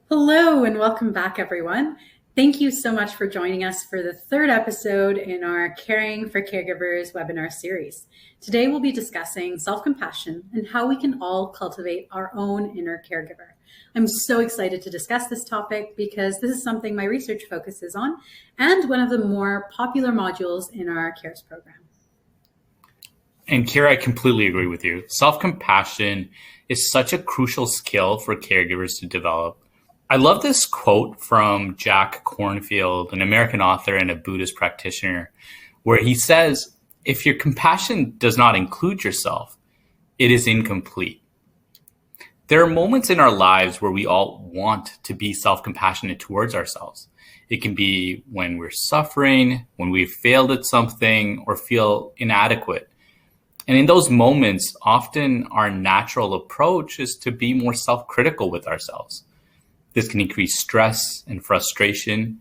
Hello and welcome back, everyone. Thank you so much for joining us for the third episode in our Caring for Caregivers webinar series. Today we'll be discussing self-compassion and how we can all cultivate our own inner caregiver. I'm so excited to discuss this topic because this is something my research focuses on and one of the more popular modules in our CARES program. And Kira, I completely agree with you. Self-compassion is such a crucial skill for caregivers to develop. I love this quote from Jack Kornfield, an American author and a Buddhist practitioner, where he says, if your compassion does not include yourself, it is incomplete. There are moments in our lives where we all want to be self-compassionate towards ourselves. It can be when we're suffering, when we've failed at something, or feel inadequate. And in those moments, often our natural approach is to be more self-critical with ourselves. This can increase stress and frustration.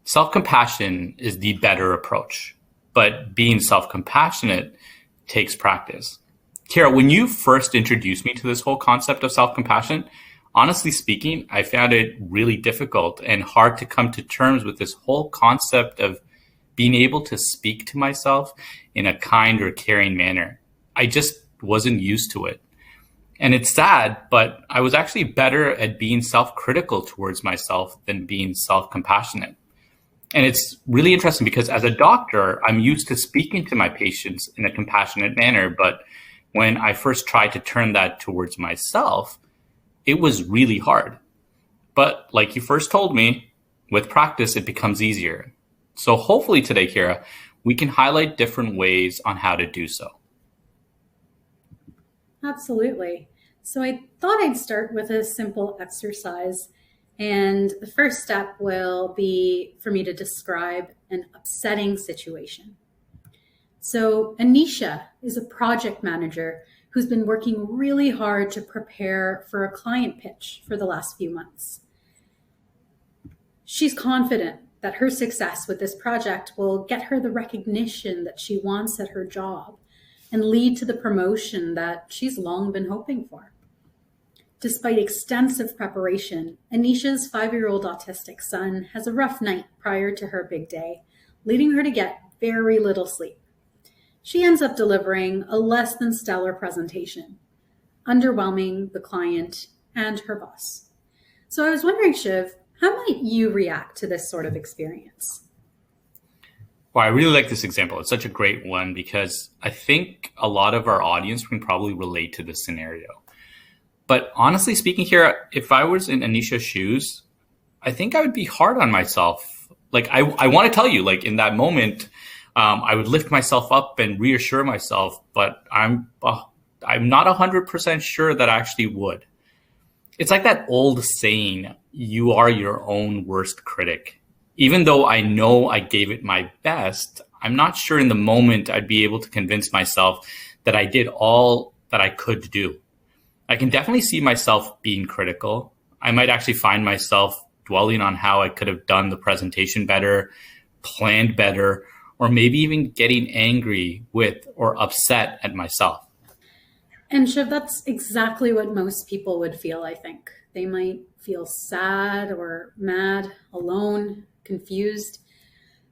Self-compassion is the better approach, but being self-compassionate takes practice. Kara, when you first introduced me to this whole concept of self-compassion, honestly speaking, I found it really difficult and hard to come to terms with this whole concept of being able to speak to myself in a kind or caring manner. I just wasn't used to it. And it's sad, but I was actually better at being self-critical towards myself than being self-compassionate. And it's really interesting because as a doctor, I'm used to speaking to my patients in a compassionate manner. But when I first tried to turn that towards myself, it was really hard. But like you first told me, with practice, it becomes easier. So hopefully today, Kira, we can highlight different ways on how to do so. Absolutely. So I thought I'd start with a simple exercise. And the first step will be for me to describe an upsetting situation. So Anisha is a project manager who's been working really hard to prepare for a client pitch for the last few months. She's confident that her success with this project will get her the recognition that she wants at her job and lead to the promotion that she's long been hoping for. Despite extensive preparation, Anisha's 5-year-old autistic son has a rough night prior to her big day, leading her to get very little sleep. She ends up delivering a less than stellar presentation, underwhelming the client and her boss. So I was wondering, Shiv, how might you react to this sort of experience? Well, I really like this example. It's such a great one because I think a lot of our audience can probably relate to this scenario. But honestly speaking here, if I was in Anisha's shoes, I think I would be hard on myself. Like I want to tell you, like in that moment, I would lift myself up and reassure myself, but I'm not 100% sure that I actually would. It's like that old saying, you are your own worst critic. Even though I know I gave it my best, I'm not sure in the moment I'd be able to convince myself that I did all that I could do. I can definitely see myself being critical. I might actually find myself dwelling on how I could have done the presentation better, planned better, or maybe even getting angry with or upset at myself. And Shiv, that's exactly what most people would feel, I think. They might feel sad or mad, alone, confused.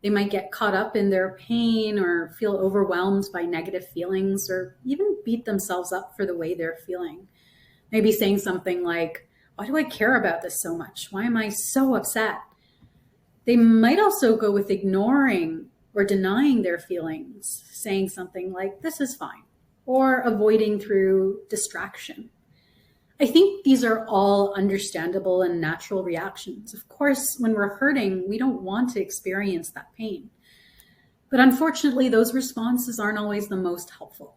They might get caught up in their pain or feel overwhelmed by negative feelings or even beat themselves up for the way they're feeling. Maybe saying something like, why do I care about this so much? Why am I so upset? They might also go with ignoring or denying their feelings, saying something like, this is fine, or avoiding through distraction. I think these are all understandable and natural reactions. Of course, when we're hurting, we don't want to experience that pain. But unfortunately, those responses aren't always the most helpful.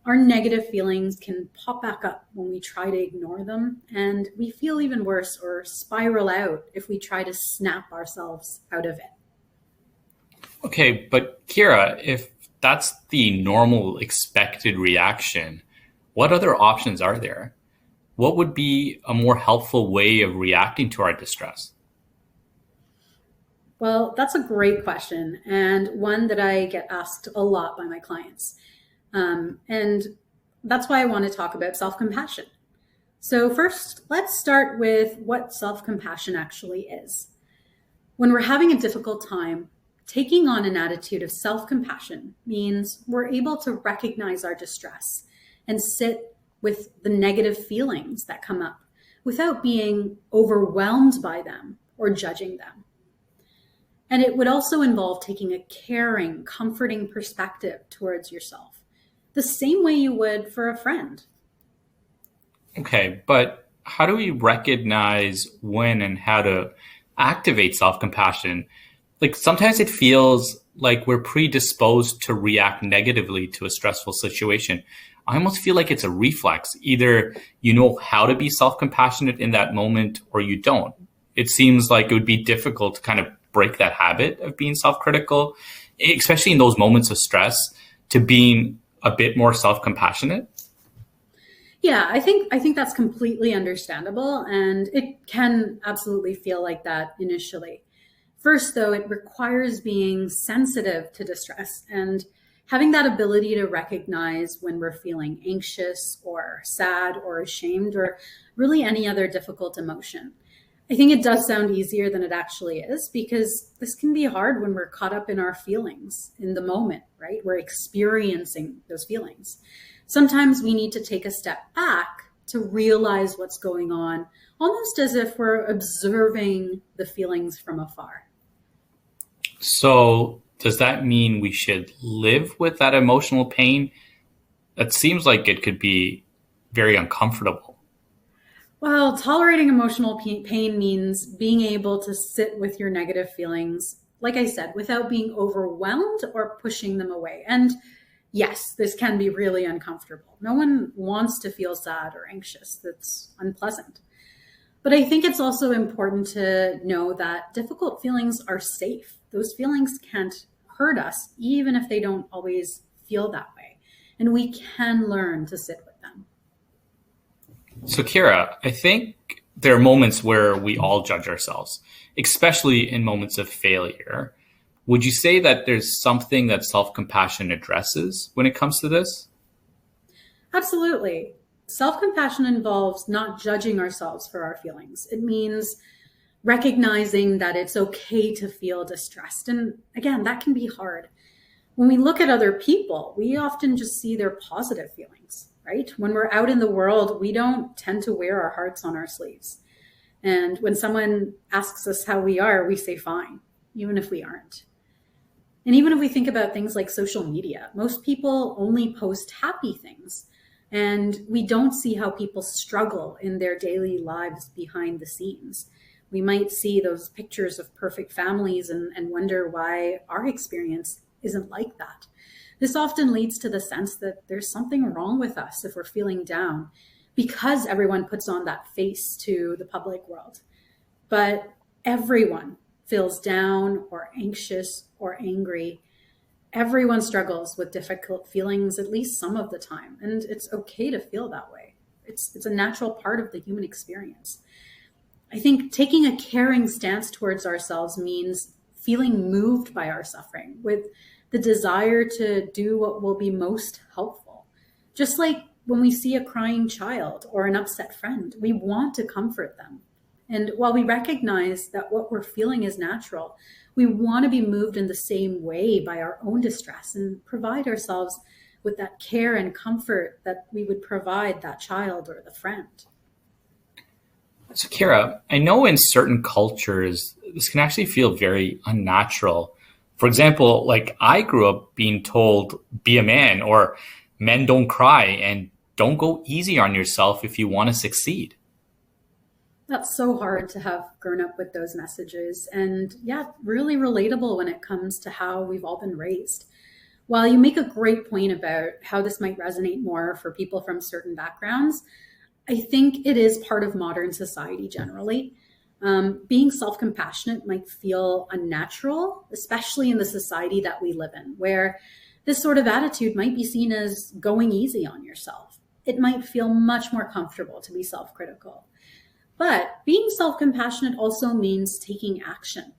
Our negative feelings can pop back up when we try to ignore them, and we feel even worse or spiral out if we try to snap ourselves out of it. Okay, but Kira, if that's the normal expected reaction, what other options are there? What would be a more helpful way of reacting to our distress? Well, that's a great question, and one that I get asked a lot by my clients. And that's why I want to talk about self-compassion. So, first, let's start with what self compassion actually is. When we're having a difficult time, taking on an attitude of self compassion means we're able to recognize our distress and sit with the negative feelings that come up without being overwhelmed by them or judging them. And it would also involve taking a caring, comforting perspective towards yourself, the same way you would for a friend. Okay, but how do we recognize when and how to activate self compassion? Like sometimes it feels like we're predisposed to react negatively to a stressful situation. I almost feel like it's a reflex. Either you know how to be self compassionate in that moment or you don't. It seems like it would be difficult to kind of break that habit of being self critical, especially in those moments of stress, to being a bit more self compassionate. Yeah, I think that's completely understandable, and it can absolutely feel like that initially. First, though, it requires being sensitive to distress and having that ability to recognize when we're feeling anxious or sad or ashamed or really any other difficult emotion. I think it does sound easier than it actually is because this can be hard when we're caught up in our feelings in the moment, right? We're experiencing those feelings. Sometimes we need to take a step back to realize what's going on, almost as if we're observing the feelings from afar. So, does that mean we should live with that emotional pain? That seems like it could be very uncomfortable. Well, tolerating emotional pain means being able to sit with your negative feelings, like I said, without being overwhelmed or pushing them away. And yes, this can be really uncomfortable. No one wants to feel sad or anxious. That's unpleasant. But I think it's also important to know that difficult feelings are safe. Those feelings can't hurt us, even if they don't always feel that way. And we can learn to sit with them. So, Kira, I think there are moments where we all judge ourselves, especially in moments of failure. Would you say that there's something that self compassion addresses when it comes to this? Absolutely. Self compassion involves not judging ourselves for our feelings. It means recognizing that it's okay to feel distressed. And again, that can be hard. When we look at other people, we often just see their positive feelings, right? When we're out in the world, we don't tend to wear our hearts on our sleeves. And when someone asks us how we are, we say fine, even if we aren't. And even if we think about things like social media, most people only post happy things. And we don't see how people struggle in their daily lives behind the scenes. We might see those pictures of perfect families and wonder why our experience isn't like that. This often leads to the sense that there's something wrong with us if we're feeling down because everyone puts on that face to the public world. But everyone feels down or anxious or angry. Everyone struggles with difficult feelings at least some of the time, and it's okay to feel that way. It's a natural part of the human experience. I think taking a caring stance towards ourselves means feeling moved by our suffering with the desire to do what will be most helpful. Just like when we see a crying child or an upset friend, we want to comfort them. And while we recognize that what we're feeling is natural, we want to be moved in the same way by our own distress and provide ourselves with that care and comfort that we would provide that child or the friend. So, Kira, I know in certain cultures, this can actually feel very unnatural. For example, like I grew up being told, be a man, or men don't cry, and don't go easy on yourself if you want to succeed. That's so hard to have grown up with those messages. And yeah, really relatable when it comes to how we've all been raised. While you make a great point about how this might resonate more for people from certain backgrounds, I think it is part of modern society generally. Being self compassionate might feel unnatural, especially in the society that we live in, where this sort of attitude might be seen as going easy on yourself. It might feel much more comfortable to be self critical. But being self compassionate also means taking action.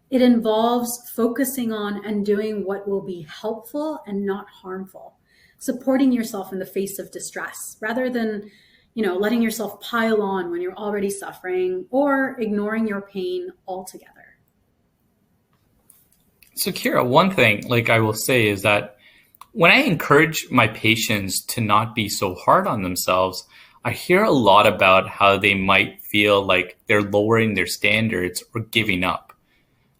It involves focusing on and doing what will be helpful and not harmful, supporting yourself in the face of distress rather than letting yourself pile on when you're already suffering, or ignoring your pain altogether. So, Kira, one thing like I will say is that when I encourage my patients to not be so hard on themselves, I hear a lot about how they might feel like they're lowering their standards or giving up.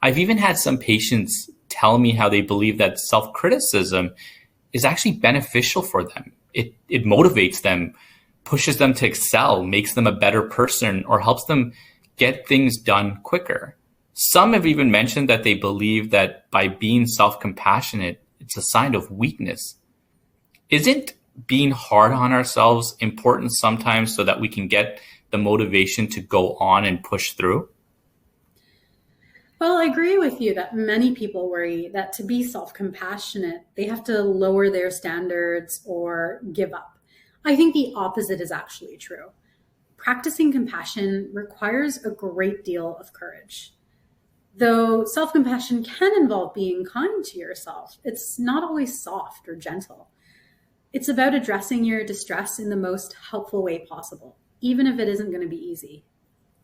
I've even had some patients tell me how they believe that self-criticism is actually beneficial for them. It motivates them, pushes them to excel, makes them a better person, or helps them get things done quicker. Some have even mentioned that they believe that by being self-compassionate, it's a sign of weakness. Isn't being hard on ourselves important sometimes so that we can get the motivation to go on and push through? Well, I agree with you that many people worry that to be self compassionate, they have to lower their standards or give up. I think the opposite is actually true. Practicing compassion requires a great deal of courage. Though self compassion can involve being kind to yourself, it's not always soft or gentle. It's about addressing your distress in the most helpful way possible, even if it isn't going to be easy.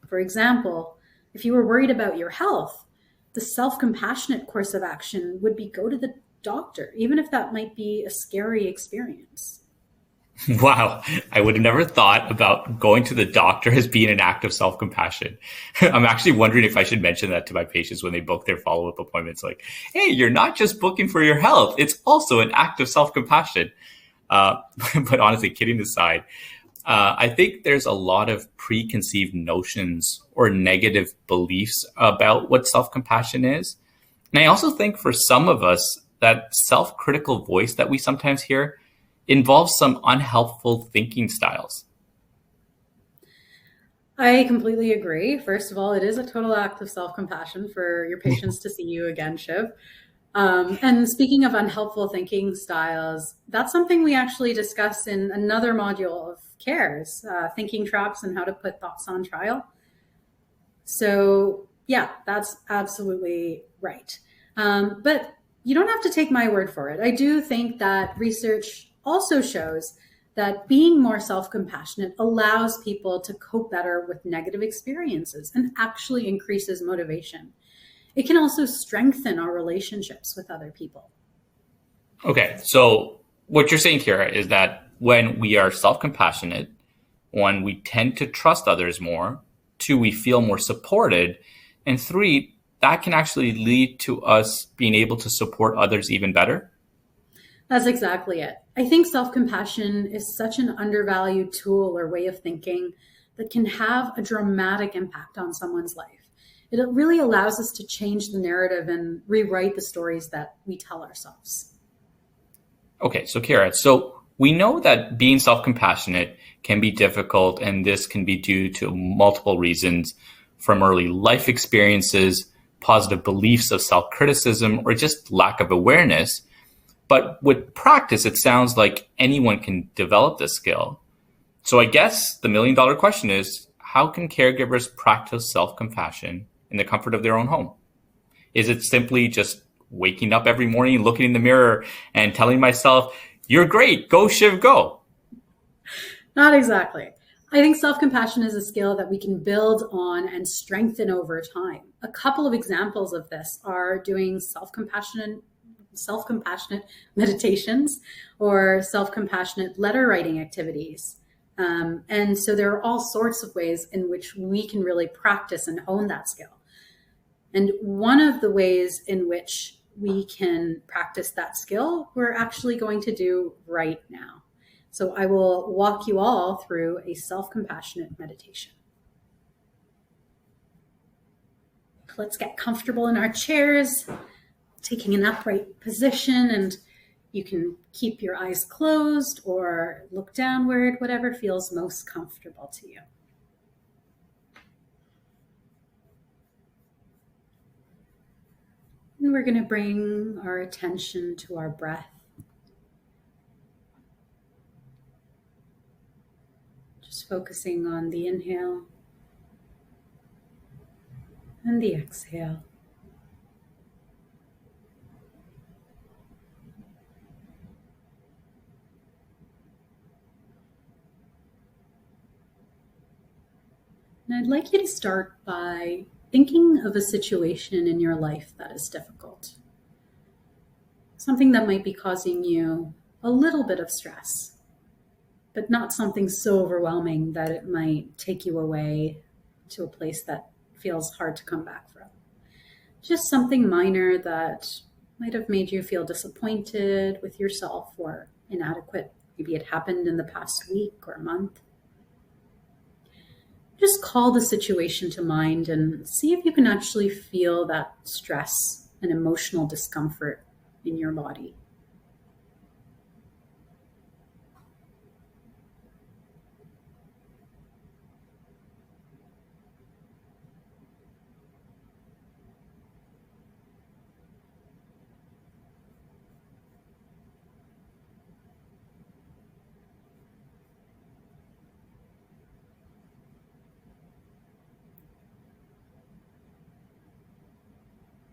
For example, if you were worried about your health, the self compassionate course of action would be go to the doctor, even if that might be a scary experience. Wow, I would have never thought about going to the doctor as being an act of self compassion. I'm actually wondering if I should mention that to my patients when they book their follow up appointments. Like, hey, you're not just booking for your health, it's also an act of self compassion. Uh, but honestly, kidding aside, I think there's a lot of preconceived notions or negative beliefs about what self compassion is. And I also think for some of us, that self critical voice that we sometimes hear involves some unhelpful thinking styles. I completely agree. First of all, it is a total act of self compassion for your patients to see you again, Shiv. And speaking of unhelpful thinking styles, that's something we actually discuss in another module of CARES, thinking traps and how to put thoughts on trial. So, yeah, that's absolutely right. But you don't have to take my word for it. I do think that research also shows that being more self compassionate allows people to cope better with negative experiences and actually increases motivation. It can also strengthen our relationships with other people. Okay, so what you're saying, Kira, is that when we are self compassionate, one, we tend to trust others more, two, we feel more supported, and three, that can actually lead to us being able to support others even better. That's exactly it. I think self compassion is such an undervalued tool or way of thinking that can have a dramatic impact on someone's life. It really allows us to change the narrative and rewrite the stories that we tell ourselves. Okay, so Kara, so we know that being self-compassionate can be difficult, and this can be due to multiple reasons from early life experiences, positive beliefs of self-criticism, or just lack of awareness. But with practice, it sounds like anyone can develop this skill. So I guess the million-dollar question is, how can caregivers practice self-compassion in the comfort of their own home? Is it simply just waking up every morning, looking in the mirror, and telling myself, "You're great, go Shiv, go"? Not exactly. I think self compassion is a skill that we can build on and strengthen over time. A couple of examples of this are doing self-compassionate meditations or self-compassionate letter writing activities. And so there are all sorts of ways in which we can really practice and hone that skill. And one of the ways in which we can practice that skill, we're actually going to do right now. So I will walk you all through a self-compassionate meditation. Let's get comfortable in our chairs, taking an upright position, and you can keep your eyes closed or look downward, whatever feels most comfortable to you. And we're going to bring our attention to our breath. Just focusing on the inhale and the exhale. And I'd like you to start by thinking of a situation in your life that is difficult. Something that might be causing you a little bit of stress, but not something so overwhelming that it might take you away to a place that feels hard to come back from. Just something minor that might have made you feel disappointed with yourself or inadequate. Maybe it happened in the past week or month. Just call the situation to mind and see if you can actually feel that stress and emotional discomfort in your body.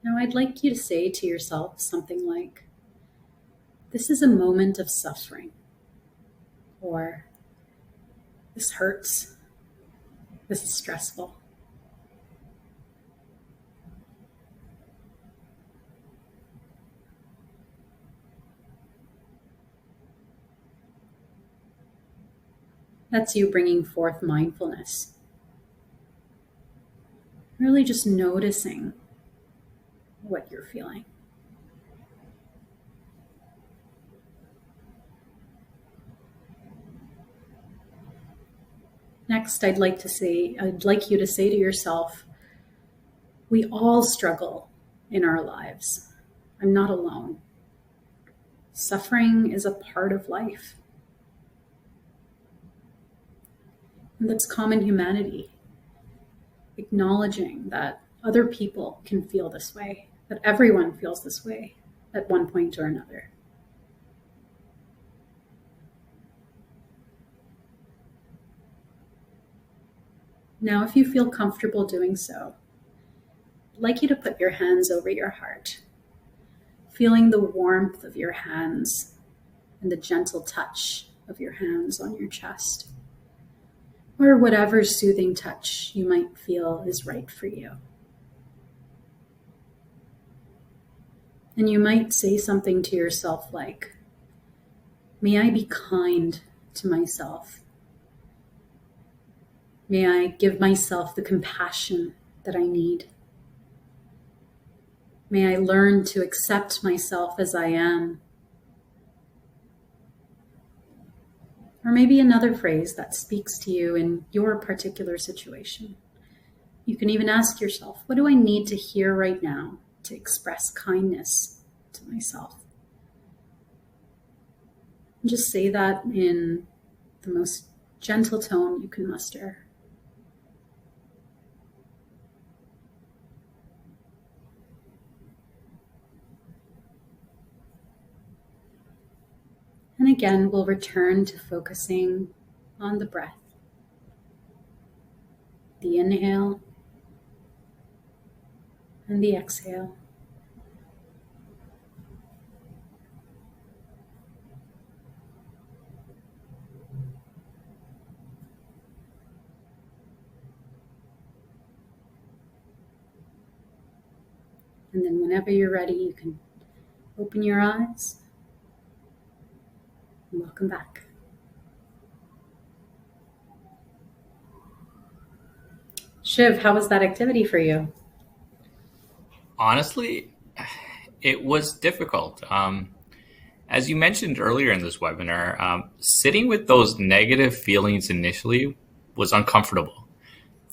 Now, I'd like you to say to yourself something like, "This is a moment of suffering," or "This hurts, this is stressful." That's you bringing forth mindfulness. Really just noticing what you're feeling. Next, I'd like you to say to yourself, "We all struggle in our lives. I'm not alone. Suffering is a part of life. And that's common humanity." Acknowledging that other people can feel this way, that everyone feels this way at one point or another. Now, if you feel comfortable doing so, I'd like you to put your hands over your heart, feeling the warmth of your hands and the gentle touch of your hands on your chest, or whatever soothing touch you might feel is right for you. And you might say something to yourself like, "May I be kind to myself. May I give myself the compassion that I need. May I learn to accept myself as I am." Or maybe another phrase that speaks to you in your particular situation. You can even ask yourself, "What do I need to hear right now to express kindness to myself?" And just say that in the most gentle tone you can muster. And again, we'll return to focusing on the breath. The inhale and the exhale. And then whenever you're ready, you can open your eyes. Welcome back. Shiv, how was that activity for you? Honestly, it was difficult. As you mentioned earlier in this webinar, sitting with those negative feelings initially was uncomfortable.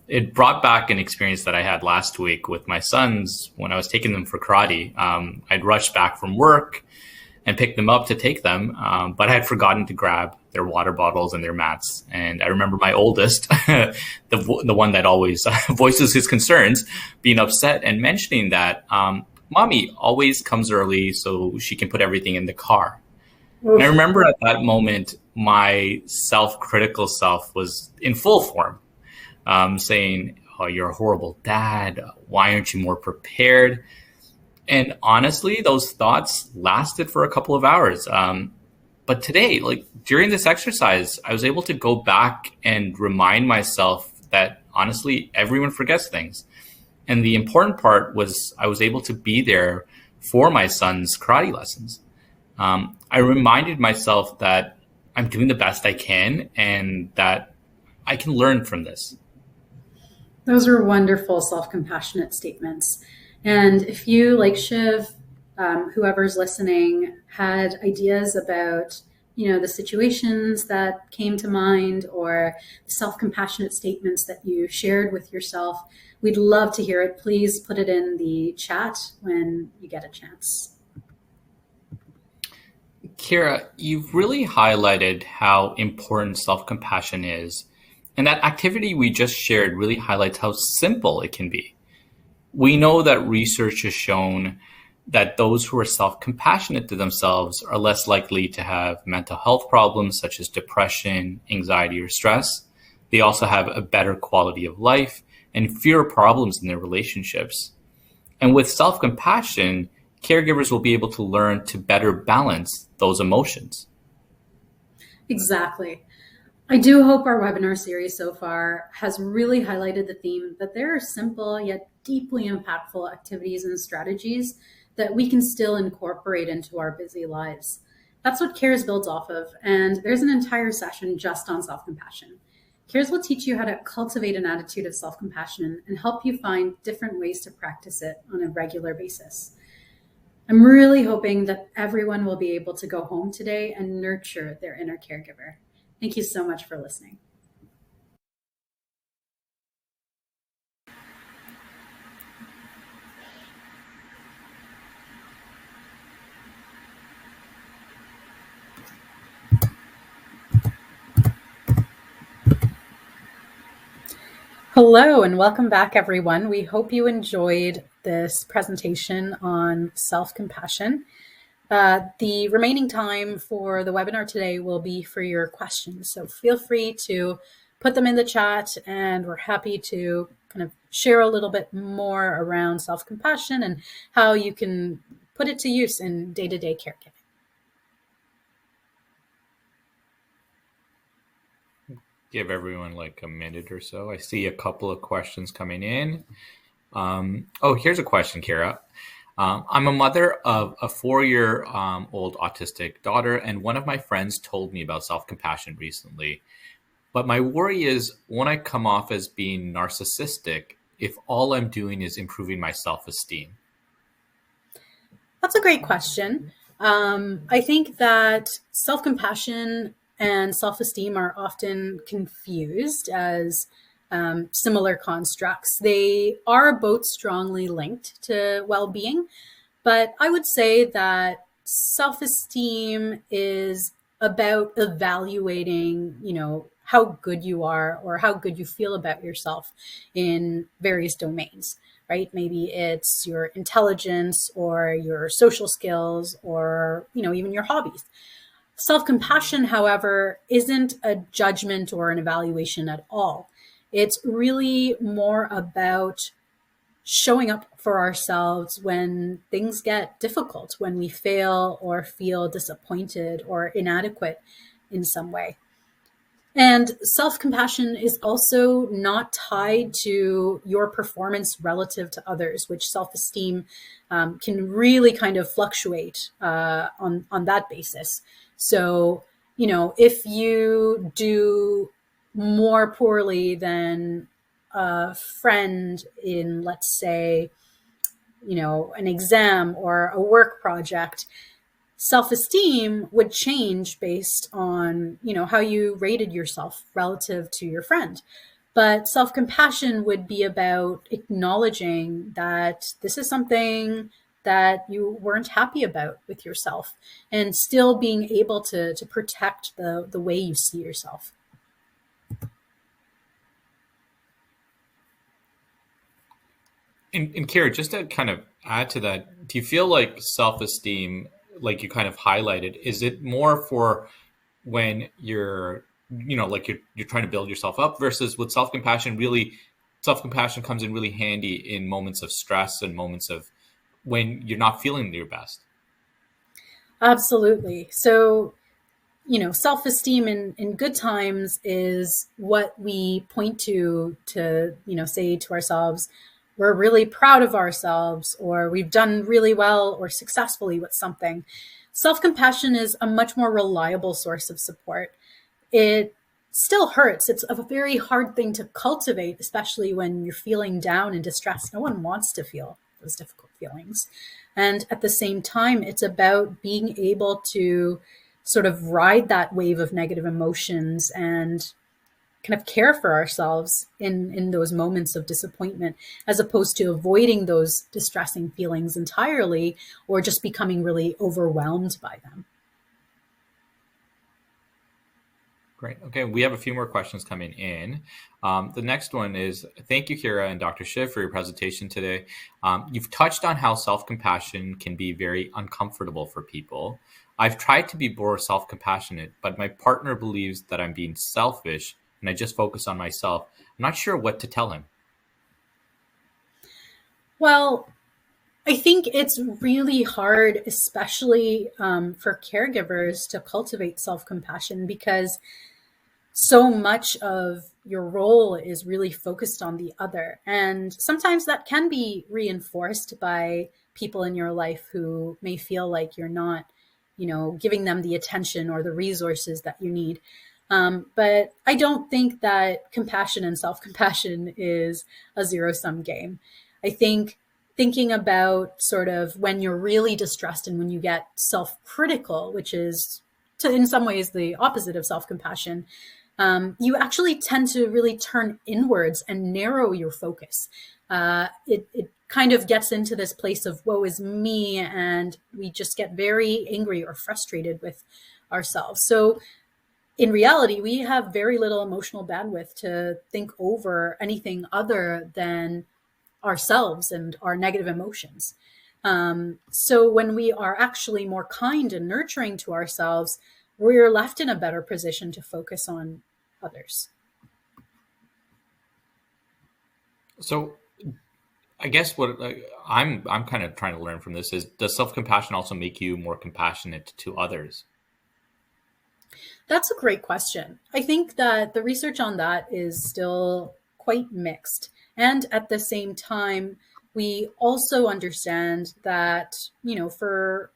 It brought back an experience that I had last week with my sons when I was taking them for karate. I'd rushed back from work and picked them up to take them, but I had forgotten to grab their water bottles and their mats. And I remember my oldest, the one that always voices his concerns, being upset and mentioning that mommy always comes early so she can put everything in the car. Oof. And I remember at that moment, my self-critical self was in full form, saying, "Oh, you're a horrible dad. Why aren't you more prepared?" And honestly, those thoughts lasted for a couple of hours. But today, like during this exercise, I was able to go back and remind myself that honestly, everyone forgets things. And the important part was I was able to be there for my son's karate lessons. I reminded myself that I'm doing the best I can and that I can learn from this. Those are wonderful self-compassionate statements. And if you, like Shiv, whoever's listening, had ideas about the situations that came to mind or the self-compassionate statements that you shared with yourself, we'd love to hear it. Please put it in the chat when you get a chance. Kira, you've really highlighted how important self-compassion is. And that activity we just shared really highlights how simple it can be. We know that research has shown that those who are self-compassionate to themselves are less likely to have mental health problems such as depression, anxiety, or stress. They also have a better quality of life and fewer problems in their relationships. And with self-compassion, caregivers will be able to learn to better balance those emotions. Exactly. I do hope our webinar series so far has really highlighted the theme that there are simple yet deeply impactful activities and strategies that we can still incorporate into our busy lives. That's what CARES builds off of, and there's an entire session just on self-compassion. CARES will teach you how to cultivate an attitude of self-compassion and help you find different ways to practice it on a regular basis. I'm really hoping that everyone will be able to go home today and nurture their inner caregiver. Thank you so much for listening. Hello and welcome back, everyone. We hope you enjoyed this presentation on self-compassion. The remaining time for the webinar today will be for your questions. So feel free to put them in the chat, and we're happy to kind of share a little bit more around self-compassion and how you can put it to use in day-to-day caregiving. Give everyone like a minute or so. I see a couple of questions coming in. Here's a question, Kira. I'm a mother of a 4-year-old autistic daughter, and one of my friends told me about self-compassion recently. But my worry is, won't I come off as being narcissistic if all I'm doing is improving my self-esteem? That's a great question. I think that self-compassion and self-esteem are often confused as similar constructs. They are both strongly linked to well-being, but I would say that self-esteem is about evaluating, how good you are or how good you feel about yourself in various domains, right? Maybe it's your intelligence or your social skills or, even your hobbies. Self-compassion, however, isn't a judgment or an evaluation at all. It's really more about showing up for ourselves when things get difficult, when we fail or feel disappointed or inadequate in some way. And self-compassion is also not tied to your performance relative to others, which self-esteem can really kind of fluctuate on that basis. So, if you do more poorly than a friend in, let's say, an exam or a work project, self-esteem would change based on, how you rated yourself relative to your friend. But self-compassion would be about acknowledging that this is something that you weren't happy about with yourself and still being able to protect the way you see yourself. And Kira, just to kind of add to that, do you feel like self-esteem, like you kind of highlighted, is it more for when like you're trying to build yourself up versus with self-compassion, really self-compassion comes in really handy in moments of stress and moments of when you're not feeling your best? Absolutely. So, self-esteem in good times is what we point to, say to ourselves, we're really proud of ourselves, or we've done really well or successfully with something. Self-compassion is a much more reliable source of support. It still hurts. It's a very hard thing to cultivate, especially when you're feeling down and distressed. No one wants to feel those difficult feelings. And at the same time, it's about being able to sort of ride that wave of negative emotions and kind of care for ourselves in those moments of disappointment, as opposed to avoiding those distressing feelings entirely or just becoming really overwhelmed by them. Great. Okay, we have a few more questions coming in. The next one is, thank you, Kira and Dr. Shiv, for your presentation today. You've touched on how self-compassion can be very uncomfortable for people. I've tried to be more self-compassionate, but my partner believes that I'm being selfish and I just focus on myself. I'm not sure what to tell him. Well, I think it's really hard, especially for caregivers, to cultivate self-compassion, because so much of your role is really focused on the other. And sometimes that can be reinforced by people in your life who may feel like you're not, giving them the attention or the resources that you need. But I don't think that compassion and self-compassion is a zero-sum game. I think thinking about sort of when you're really distressed and when you get self-critical, which is in some ways the opposite of self-compassion, you actually tend to really turn inwards and narrow your focus. It kind of gets into this place of woe is me, and we just get very angry or frustrated with ourselves. So in reality, we have very little emotional bandwidth to think over anything other than ourselves and our negative emotions. So when we are actually more kind and nurturing to ourselves, we're left in a better position to focus on others. So I guess what I'm kind of trying to learn from this is, does self-compassion also make you more compassionate to others? That's a great question. I think that the research on that is still quite mixed. And at the same time, we also understand that, for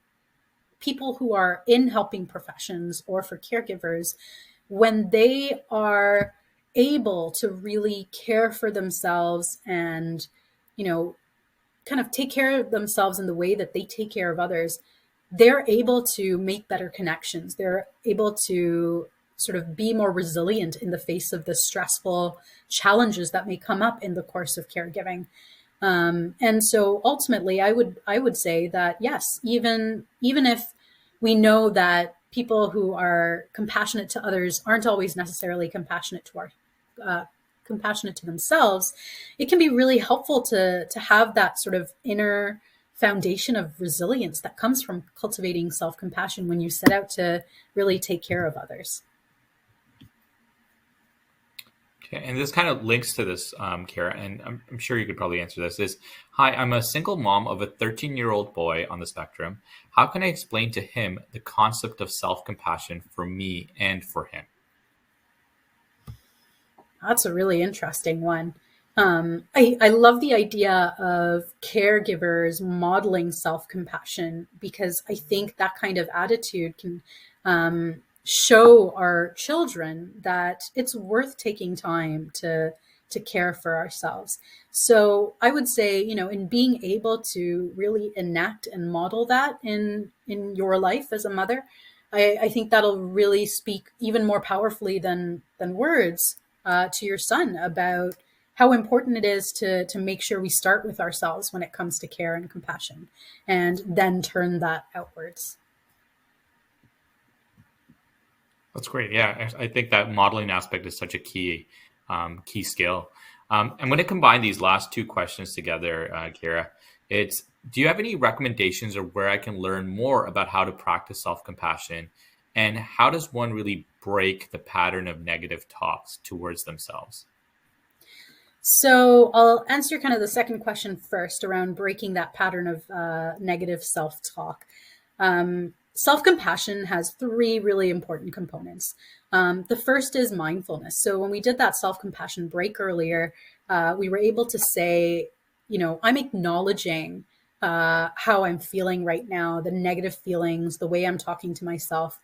people who are in helping professions or for caregivers, when they are able to really care for themselves and, kind of take care of themselves in the way that they take care of others, they're able to make better connections. They're able to sort of be more resilient in the face of the stressful challenges that may come up in the course of caregiving. And so ultimately, I would say that yes, even if we know that people who are compassionate to others aren't always necessarily compassionate to themselves, it can be really helpful to have that sort of inner foundation of resilience that comes from cultivating self-compassion when you set out to really take care of others. Okay, and this kind of links to this, Kara, and I'm sure you could probably answer this. Is, hi, I'm a single mom of a 13-year-old boy on the spectrum. How can I explain to him the concept of self-compassion for me and for him? That's a really interesting one. I love the idea of caregivers modeling self-compassion, because I think that kind of attitude can show our children that it's worth taking time to care for ourselves. So I would say, in being able to really enact and model that in your life as a mother, I think that'll really speak even more powerfully than words to your son about how important it is to make sure we start with ourselves when it comes to care and compassion, and then turn that outwards. That's great. Yeah, I think that modeling aspect is such a key skill. And when I combine these last two questions together, Kira, it's, do you have any recommendations or where I can learn more about how to practice self-compassion? And how does one really break the pattern of negative talks towards themselves? So I'll answer kind of the second question first around breaking that pattern of negative self-talk. Self-compassion has three really important components. The first is mindfulness. So when we did that self-compassion break earlier, we were able to say, I'm acknowledging how I'm feeling right now, the negative feelings, the way I'm talking to myself.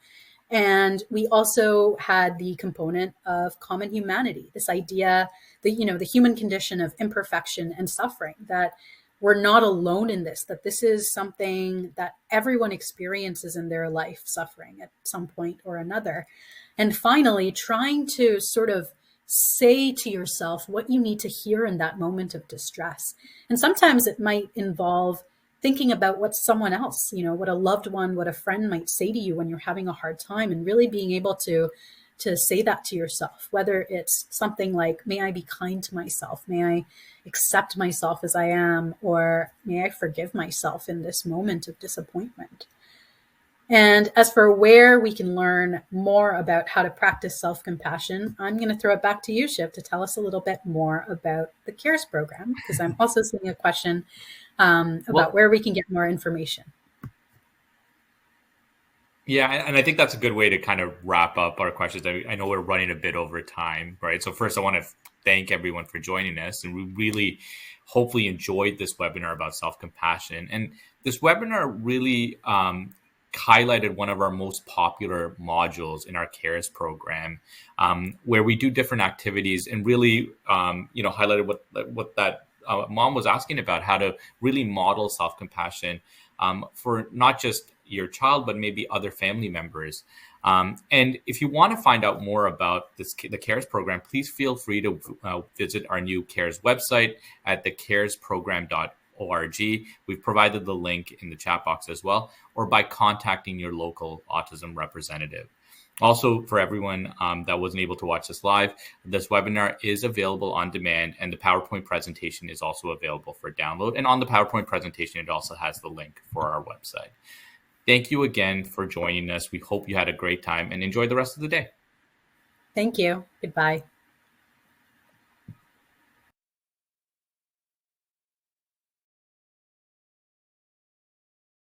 And we also had the component of common humanity, this idea that, the human condition of imperfection and suffering, that we're not alone in this, that this is something that everyone experiences in their life, suffering at some point or another. And finally, trying to sort of say to yourself what you need to hear in that moment of distress. And sometimes it might involve thinking about what someone else, what a loved one, what a friend might say to you when you're having a hard time, and really being able to say that to yourself, whether it's something like, may I be kind to myself? May I accept myself as I am? Or may I forgive myself in this moment of disappointment? And as for where we can learn more about how to practice self-compassion, I'm going to throw it back to you, Shiv, to tell us a little bit more about the CARES program, because I'm also seeing a question about where we can get more information. Yeah, and I think that's a good way to kind of wrap up our questions. I know we're running a bit over time, right? So first, I want to thank everyone for joining us, and we really hopefully enjoyed this webinar about self-compassion. And this webinar really highlighted one of our most popular modules in our CARES program, where we do different activities and really, highlighted what that mom was asking about, how to really model self-compassion for not just your child, but maybe other family members. And if you want to find out more about the CARES program, please feel free to visit our new CARES website at thecaresprogram.org. We've provided the link in the chat box as well, or by contacting your local autism representative. Also, for everyone that wasn't able to watch this live, this webinar is available on demand, and the PowerPoint presentation is also available for download. And on the PowerPoint presentation, it also has the link for our website. Thank you again for joining us. We hope you had a great time and enjoy the rest of the day. Thank you. Goodbye.